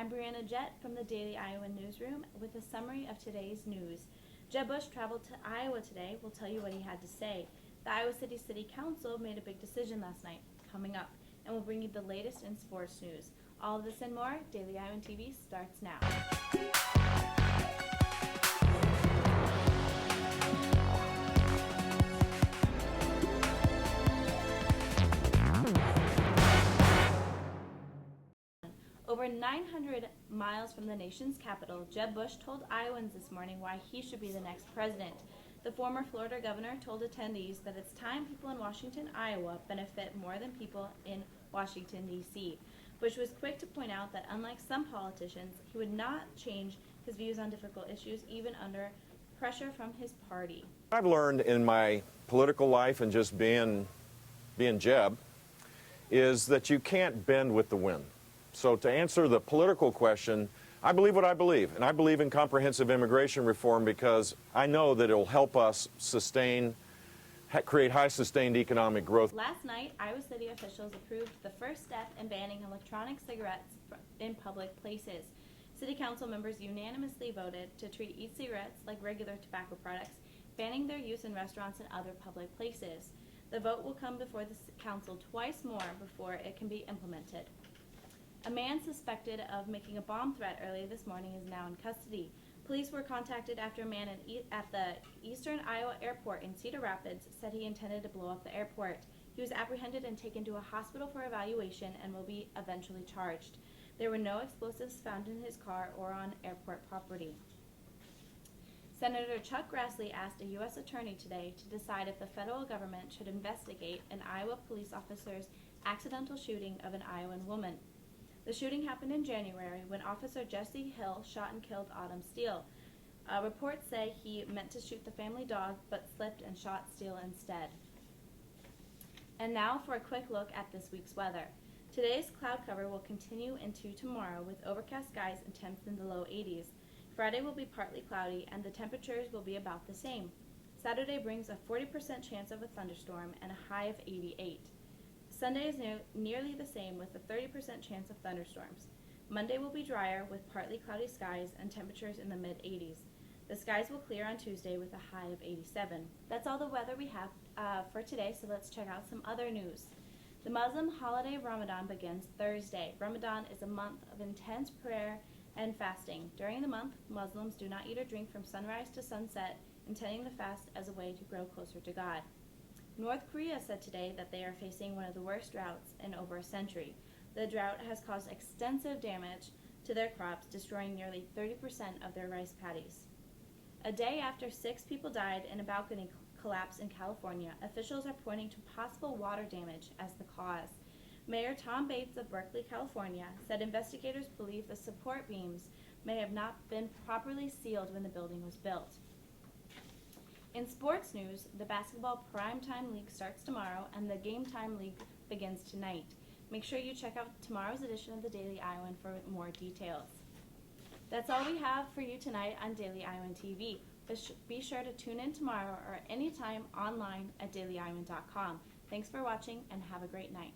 I'm Brianna Jett from the Daily Iowan newsroom with a summary of today's news. Jeb Bush traveled to Iowa today. We'll tell you what he had to say. The Iowa City Council made a big decision last night, coming up, and we'll bring you the latest in sports news. All of this and more, Daily Iowan TV starts now. Over 900 miles from the nation's capital, Jeb Bush told Iowans this morning why he should be the next president. The former Florida governor told attendees that it's time people in Washington, Iowa benefit more than people in Washington, D.C. Bush was quick to point out that unlike some politicians, he would not change his views on difficult issues even under pressure from his party. I've learned in my political life and just being Jeb is that you can't bend with the wind. So to answer the political question, I believe what I believe, and I believe in comprehensive immigration reform because I know that it will help us create high sustained economic growth. Last night, Iowa City officials approved the first step in banning electronic cigarettes in public places. City Council members unanimously voted to treat e-cigarettes like regular tobacco products, banning their use in restaurants and other public places. The vote will come before the Council twice more before it can be implemented. A man suspected of making a bomb threat early this morning is now in custody. Police were contacted after a man at the Eastern Iowa Airport in Cedar Rapids said he intended to blow up the airport. He was apprehended and taken to a hospital for evaluation and will be eventually charged. There were no explosives found in his car or on airport property. Senator Chuck Grassley asked a U.S. attorney today to decide if the federal government should investigate an Iowa police officer's accidental shooting of an Iowan woman. The shooting happened in January when Officer Jesse Hill shot and killed Autumn Steele. Reports say he meant to shoot the family dog but slipped and shot Steele instead. And now for a quick look at this week's weather. Today's cloud cover will continue into tomorrow with overcast skies and temps in the low 80s. Friday will be partly cloudy and the temperatures will be about the same. Saturday brings a 40% chance of a thunderstorm and a high of 88. Sunday is nearly the same with a 30% chance of thunderstorms. Monday will be drier with partly cloudy skies and temperatures in the mid-80s. The skies will clear on Tuesday with a high of 87. That's all the weather we have for today, so let's check out some other news. The Muslim holiday Ramadan begins Thursday. Ramadan is a month of intense prayer and fasting. During the month, Muslims do not eat or drink from sunrise to sunset, intending the fast as a way to grow closer to God. North Korea said today that they are facing one of the worst droughts in over a century. The drought has caused extensive damage to their crops, destroying nearly 30% of their rice paddies. A day after 6 people died in a balcony collapse in California, officials are pointing to possible water damage as the cause. Mayor Tom Bates of Berkeley, California, said investigators believe the support beams may have not been properly sealed when the building was built. In sports news, the Basketball Primetime League starts tomorrow and the Game Time League begins tonight. Make sure you check out tomorrow's edition of the Daily Iowan for more details. That's all we have for you tonight on Daily Iowan TV. Be sure to tune in tomorrow or anytime online at dailyiowan.com. Thanks for watching and have a great night.